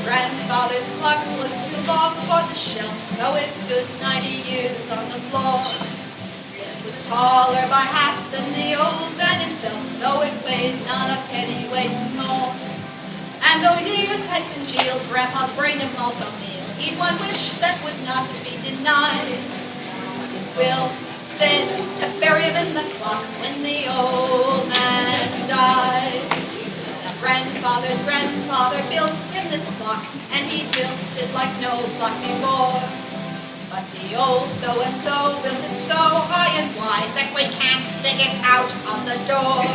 Grandfather's clock was too long for the shelf, so it stood 90 years on the floor. It was taller by half than the old man himself, though it weighed not a pennyweight more. And though years had congealed Grandpa's brain of malt on meal, he'd one wish that would not be denied. His will said to bury him in the clock when the old man died. Grandfather's grandfather built him this clock, and he built it like no clock before. But the old so-and-so built it so high and wide that we can't stick it out of the door.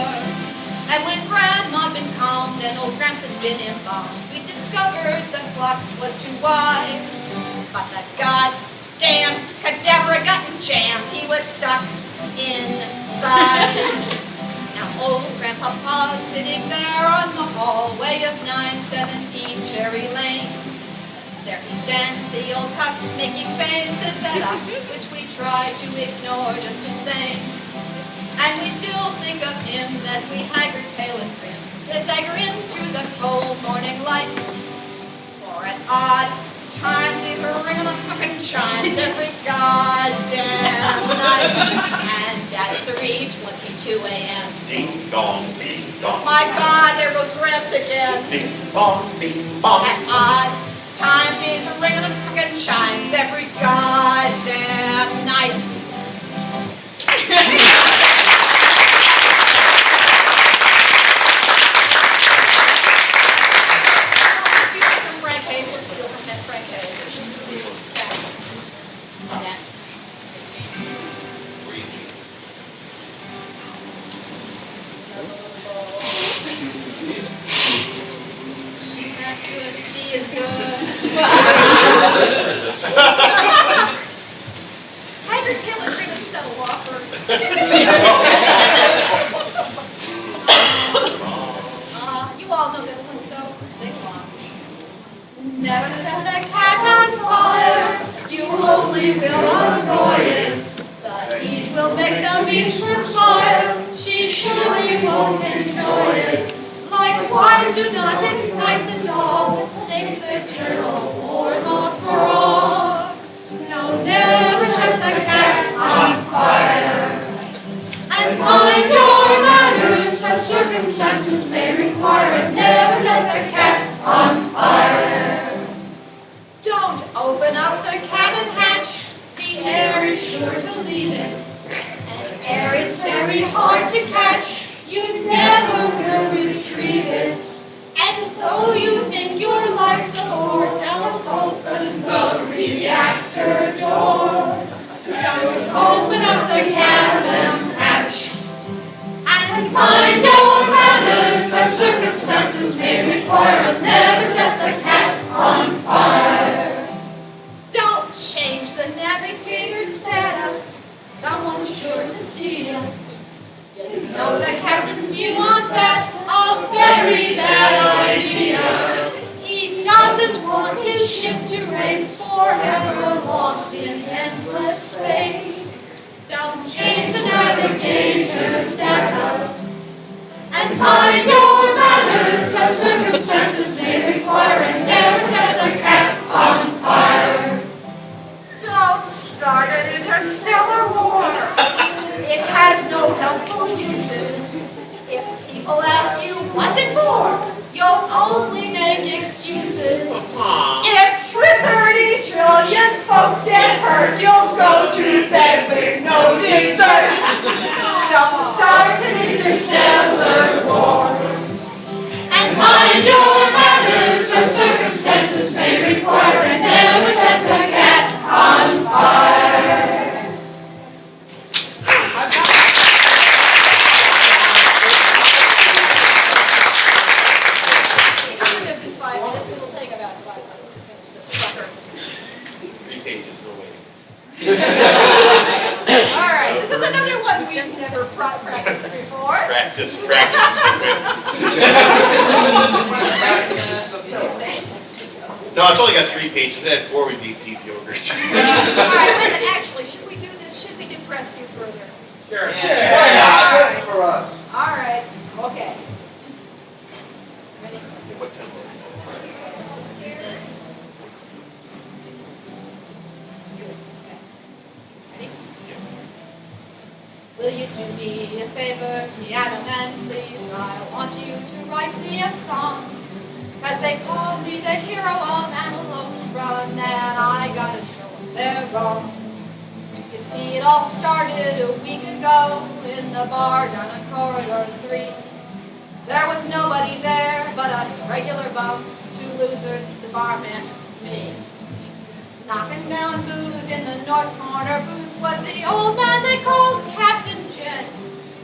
And when Grandma'd been calmed and old Gramps had been embalmed, we discovered the clock was too wide. But the goddamn cadaver had gotten jammed, he was stuck inside. Now old Grandpapa's sitting there on the hallway of 917 Cherry Lane. There he stands, the old cuss, making faces at us, which we try to ignore just the same. And we still think of him as we haggard, pale and grim, stagger in through the cold morning light. For at odd times he's ringing the fucking chimes every goddamn night. And at 3:22 a.m. Ding dong, ding dong. My God, there goes Gramps again. Ding bong, ding bong. At odd times he's ringing the fucking chimes every goddamn night. You all know this one, so sing along. Never set the cat on fire, you only will annoy it. The heat will make the beast perspire, she surely won't enjoy it. Likewise, do not ignite the dog, the snake, the turtle, or the frog. No, never set the cat on fire. And mind your manners, as circumstances may require. Never set the cat on fire. Don't open up the cabin hatch, the air is sure to leave it. And air is very hard to catch, you never will retrieve it. And though you think your life's a bore, don't open the reactor door. Don't open up the cabin hatch. And mind your manners, as circumstances may require. Never set the cat on fire. Don't change the navigator's data, someone's sure to steal. You know the captain's view on that, a very bad idea. He doesn't want his ship to race forever, lost in endless space. Don't change the navigator's data. And mind your manners, as circumstances may require. And never set the cat on fire. Don't start an interstellar war. It has no helpful uses. If people ask you, what's it for? You'll only make excuses. If 30 trillion folks get hurt, you'll go to bed with no dessert. Don't start an interstellar war. And mind your manners, as circumstances may require. And never set the cat on fire. Alright, this is another one we've never practiced before. Practice wins. No, it's only got 3 pages. If it had 4, we'd be deep yogurt. Alright, wait a minute. Actually, should we do this? Should we depress you further? Sure. Yeah. Alright. For us. Alright. Okay. Ready? Will you do me a favor, piano man, please? I want you to write me a song. 'Cause they call me the hero of Antelope's Run, and I gotta show them they're wrong. You see, it all started a week ago in the bar down on Corridor 3. There was nobody there but us regular bums, two losers, the barman, me. Knocking down booze in the north corner booth was the old man they called Captain Jed,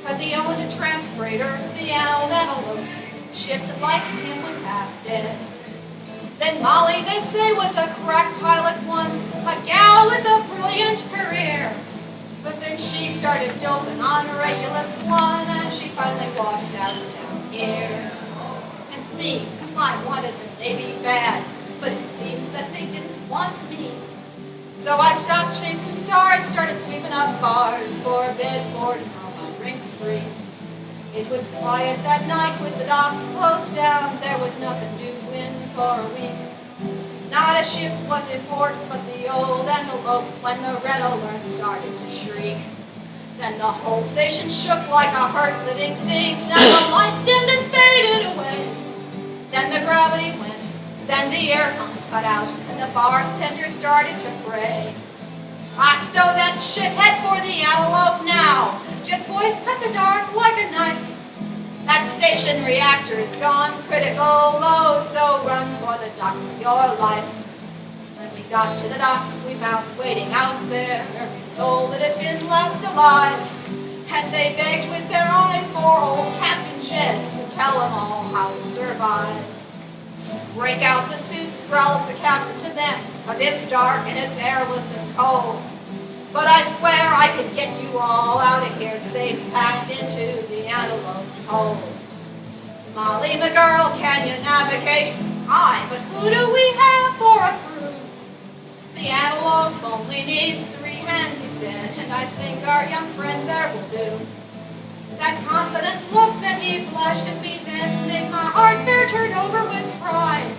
'cause he owned a tramp freighter, the old Antelope, shipped like him was half dead. Then Molly, they say, was a crack pilot once, a gal with a brilliant career. But then she started doping on Regulus One, and she finally washed out down here. And me, I wanted the Navy bad, but it seems that they didn't want me. So I stopped chasing stars, started sweeping up bars, for bed, board, and all my drinks free. It was quiet that night with the docks closed down. There was nothing doing for a week. Not a ship was in port, but the old Antelope when the red alert started to shriek. Then the whole station shook like a hurt living thing. Then the lights dimmed and faded away. Then the gravity went. Then the air pumps cut out, and the bartender started to pray. I stow that shithead for the Antelope now. Jet's voice cut the dark like a knife. That station reactor's gone critical load, so run for the docks of your life. When we got to the docks, we found waiting out there every soul that had been left alive. And they begged with their eyes for old Captain Jed to tell them all how to survive. Break out the suits, growls the captain to them, 'cause it's dark and it's airless and cold. But I swear I could get you all out of here safe, packed into the Antelope's hold. Molly, my girl, can you navigate? Aye, but who do we have for a crew? The Antelope only needs 3 hands, he said, and I think our young friend there will do. That confident look that he flashed at me then made my heart fair turn over with pride.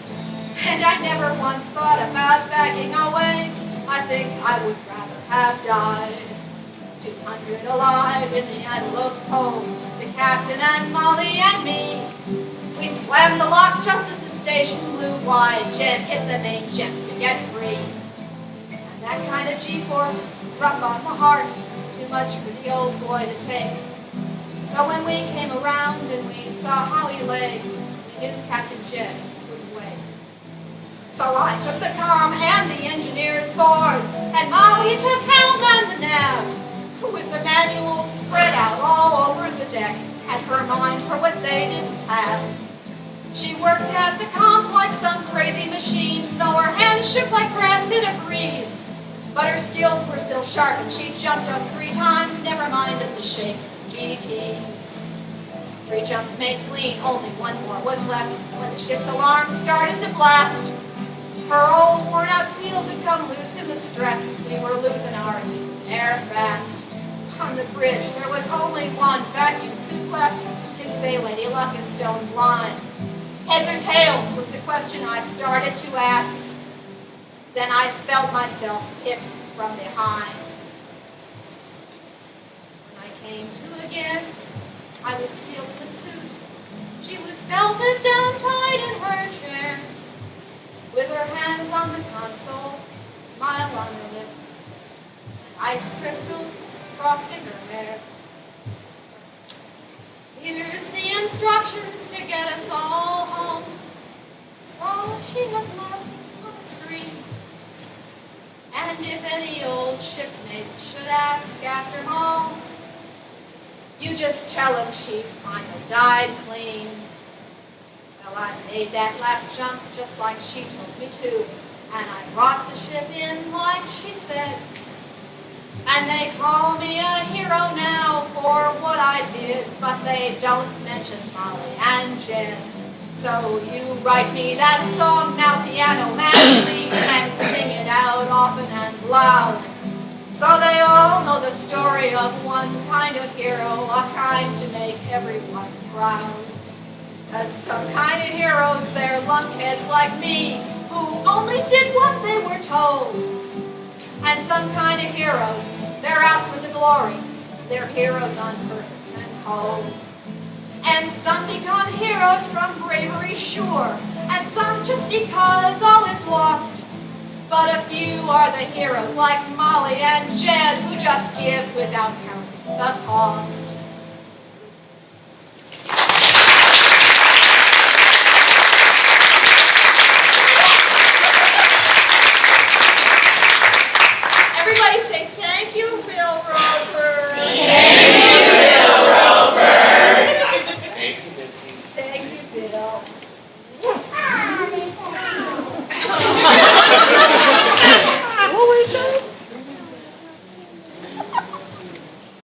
And I never once thought about backing away. I think I would rather have died. 200 alive in the Antelope's hold, the captain and Molly and me. We slammed the lock just as the station blew wide. Jed hit the main jets to get free. And that kind of G-force was rough on the heart, too much for the old boy to take. So when we came around and we saw how he lay, we knew Captain Jed wouldn't wait. So I took the comm and the engineer's boards, and Molly took helm and the nav, with the manuals spread out all over the deck, and her mind for what they didn't have. She worked at the comm like some crazy machine, though her hands shook like grass in a breeze. But her skills were still sharp, and she jumped us 3 times, never minded the shakes and GTs. 3 jumps made clean, only 1 more was left when the ship's alarm started to blast. Her old worn-out seals had come loose in the stress. We were losing our air fast. On the bridge, there was only 1 vacuum suit left. His say Lady Luck is stone blind. Heads or tails was the question I started to ask. Then I felt myself hit from behind. When I came to again, I was sealed in the suit. She was belted down tight in her chair, with her hands on the console, a smile on her lips, and ice crystals frosting her hair. Here's the instructions to get us all home. So she had left on the screen. And if any old shipmates should ask after home, you just tell them she finally died clean. Well, I made that last jump just like she told me to, and I brought the ship in like she said. And they call me a hero now for what I did, but they don't mention Molly and Jed. So you write me that song now, piano man, please, and sing it out often and loud. So they all know the story of one kind of hero, a kind to make everyone proud. 'Cause some kind of heroes, they're lunkheads like me, who only did what they were told. And some kind of heroes, they're out for the glory, they're heroes on purpose and cold. And some become heroes from bravery sure, and some just because all is lost. But a few are the heroes like Molly and Jed who just give without counting the cost.